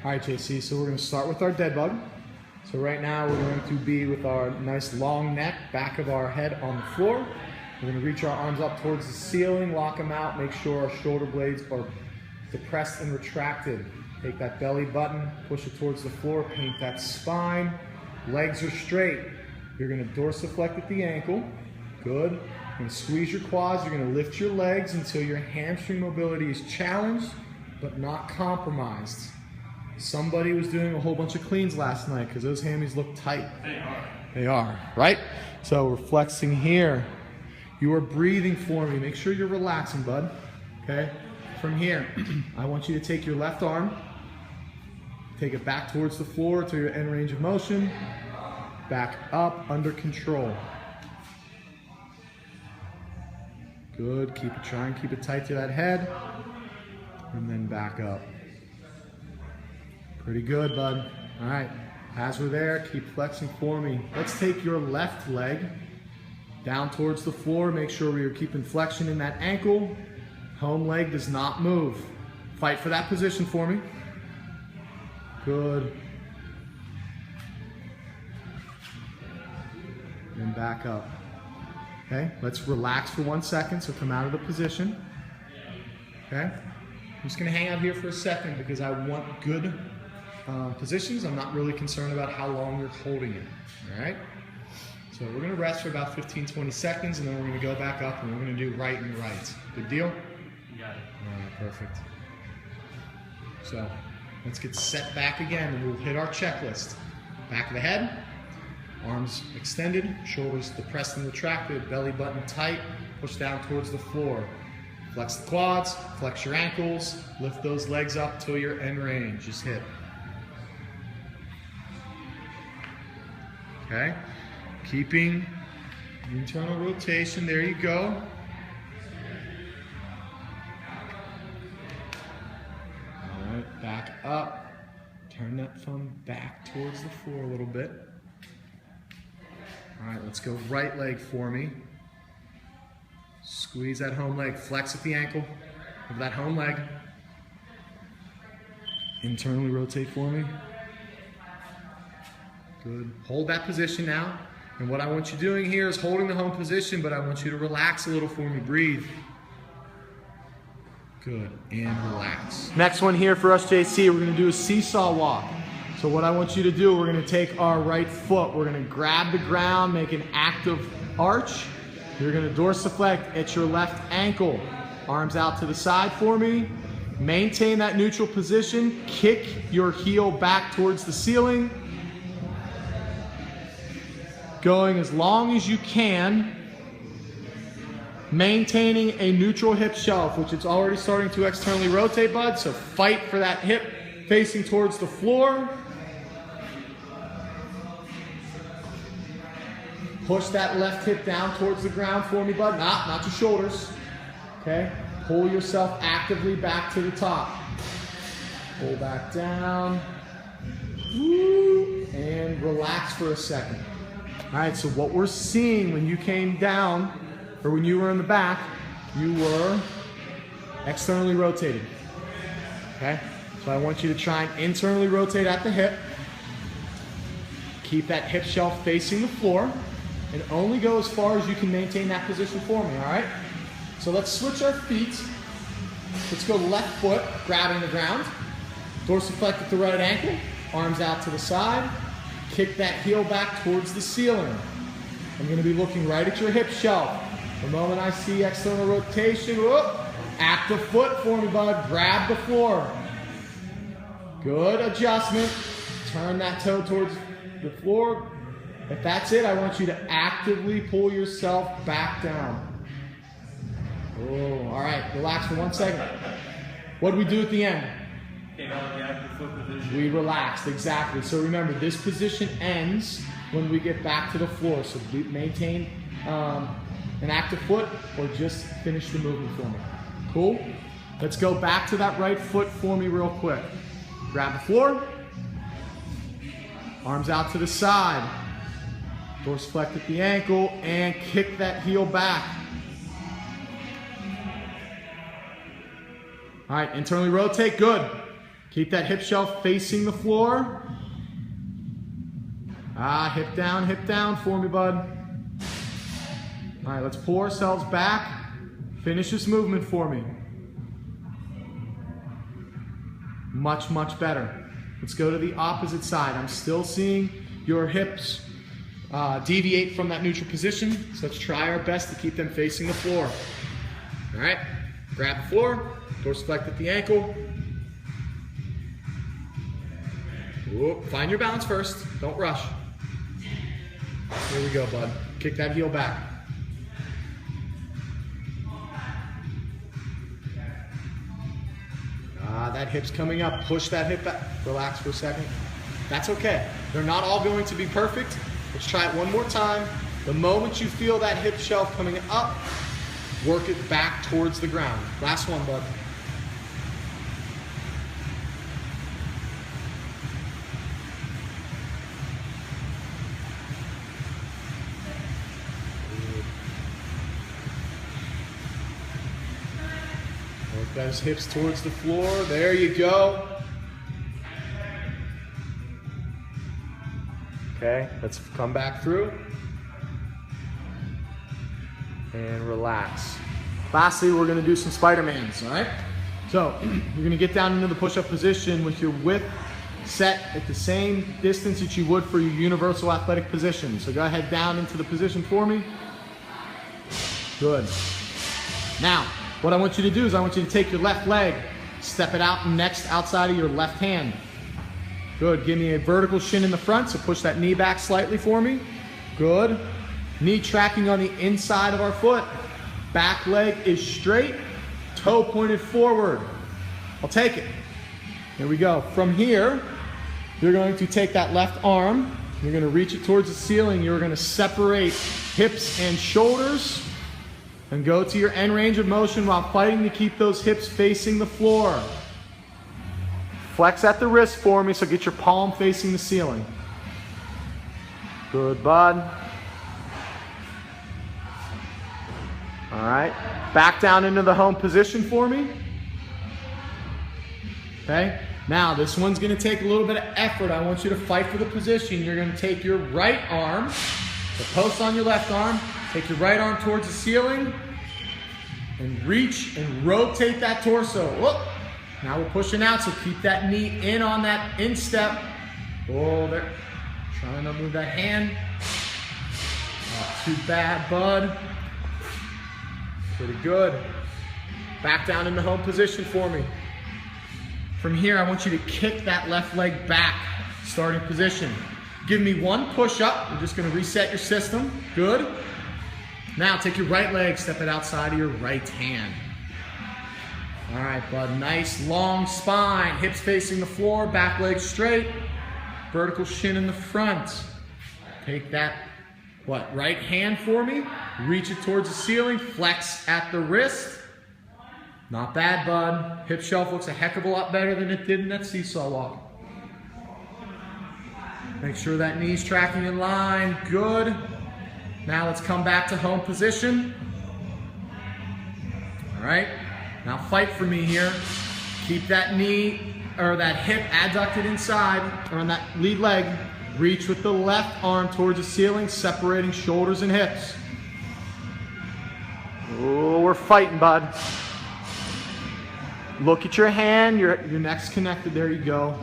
All right, JC, so we're going to start with our dead bug. So right now we're going to be with our nice long neck, back of our head on the floor. We're going to reach our arms up towards the ceiling, lock them out, make sure our shoulder blades are depressed and retracted. Take that belly button, push it towards the floor, paint that spine. Legs are straight. You're going to dorsiflect at the ankle. Good. You're going to squeeze your quads. You're going to lift your legs until your hamstring mobility is challenged but not compromised. Somebody was doing a whole bunch of cleans last night because those hammies look tight. They are, right? So we're flexing here. You are breathing for me. Make sure you're relaxing, bud. Okay? From here, I want you to take your left arm, take it back towards the floor to your end range of motion, back up under control. Good. Try and keep it tight to that head, and then back up. Pretty good, bud. All right, as we're there, keep flexing for me. Let's take your left leg down towards the floor. Make sure we are keeping flexion in that ankle. Home leg does not move. Fight for that position for me. Good. And back up. Okay, let's relax for 1 second, so come out of the position. Okay, I'm just gonna hang out here for a second because I want good positions. I'm not really concerned about how long you're holding it, all right? So we're gonna rest for about 15-20 seconds, and then we're gonna go back up and we're gonna do right and right. Good deal? You got it. All right, perfect. So let's get set back again, and we'll hit our checklist. Back of the head, arms extended, shoulders depressed and retracted, belly button tight, push down towards the floor. Flex the quads, flex your ankles, lift those legs up till your end range. Just hit. Okay, keeping internal rotation, there you go. All right, back up. Turn that thumb back towards the floor a little bit. All right, let's go right leg for me. Squeeze that home leg, flex at the ankle of that home leg. Internally rotate for me. Good. Hold that position now. And what I want you doing here is holding the home position, but I want you to relax a little for me. Breathe. Good. And relax. Next one here for us, JC, we're going to do a seesaw walk. So what I want you to do, we're going to take our right foot. We're going to grab the ground, make an active arch. You're going to dorsiflect at your left ankle. Arms out to the side for me. Maintain that neutral position. Kick your heel back towards the ceiling. Going as long as you can, maintaining a neutral hip shelf, which it's already starting to externally rotate, bud, so fight for that hip facing towards the floor. Push that left hip down towards the ground for me, bud, not your shoulders, okay? Pull yourself actively back to the top. Pull back down, and relax for a second. All right, so what we're seeing when you came down, or when you were in the back, you were externally rotated, okay? So I want you to try and internally rotate at the hip. Keep that hip shelf facing the floor, and only go as far as you can maintain that position for me, all right? So let's switch our feet. Let's go left foot, grabbing the ground. Dorsiflect at the right ankle, arms out to the side. Kick that heel back towards the ceiling. I'm going to be looking right at your hip shelf. The moment I see external rotation, whoop, active foot for me, bud. Grab the floor. Good adjustment. Turn that toe towards the floor. If that's it, I want you to actively pull yourself back down. Oh, all right. Relax for 1 second. What do we do at the end? We relaxed, exactly. So remember, this position ends when we get back to the floor. So maintain an active foot or just finish the movement for me. Cool? Let's go back to that right foot for me real quick. Grab the floor. Arms out to the side. Dorsiflect at the ankle and kick that heel back. All right, internally rotate, good. Keep that hip shelf facing the floor. Hip down for me, bud. All right, let's pull ourselves back. Finish this movement for me. Much, much better. Let's go to the opposite side. I'm still seeing your hips deviate from that neutral position, so let's try our best to keep them facing the floor. All right, grab the floor, dorsiflect at the ankle. Whoop. Find your balance first, don't rush. Here we go, bud. Kick that heel back. That hip's coming up. Push that hip back. Relax for a second. That's okay. They're not all going to be perfect. Let's try it one more time. The moment you feel that hip shelf coming up, work it back towards the ground. Last one, bud. Work those hips towards the floor. There you go. Okay, let's come back through and relax. Lastly, we're gonna do some Spider-Mans, all right? So you're gonna get down into the push-up position with your width set at the same distance that you would for your universal athletic position. So go ahead down into the position for me. Good. Now, what I want you to do is I want you to take your left leg, step it out next outside of your left hand. Good, give me a vertical shin in the front, so push that knee back slightly for me. Good. Knee tracking on the inside of our foot. Back leg is straight, toe pointed forward. I'll take it. Here we go. From here, you're going to take that left arm, you're going to reach it towards the ceiling, you're going to separate hips and shoulders, and go to your end range of motion while fighting to keep those hips facing the floor. Flex at the wrist for me, so get your palm facing the ceiling. Good, bud. All right, back down into the home position for me. Okay, now this one's gonna take a little bit of effort. I want you to fight for the position. You're gonna take your right arm, the post on your left arm, take your right arm towards the ceiling, and reach and rotate that torso. Whoop. Now we're pushing out, so keep that knee in on that instep. Oh, there. Trying to move that hand. Not too bad, bud. Pretty good. Back down into home position for me. From here, I want you to kick that left leg back, starting position. Give me one push-up. We're just gonna reset your system. Good. Now take your right leg, step it outside of your right hand. All right, bud, nice long spine, hips facing the floor, back leg straight, vertical shin in the front. Take that, right hand for me, reach it towards the ceiling, flex at the wrist. Not bad, bud. Hip shelf looks a heck of a lot better than it did in that seesaw walk. Make sure that knee's tracking in line, good. Now let's come back to home position. All right. Now fight for me here. Keep that knee, or that hip adducted inside, or on that lead leg. Reach with the left arm towards the ceiling, separating shoulders and hips. Oh, we're fighting, bud. Look at your hand, your neck's connected, there you go.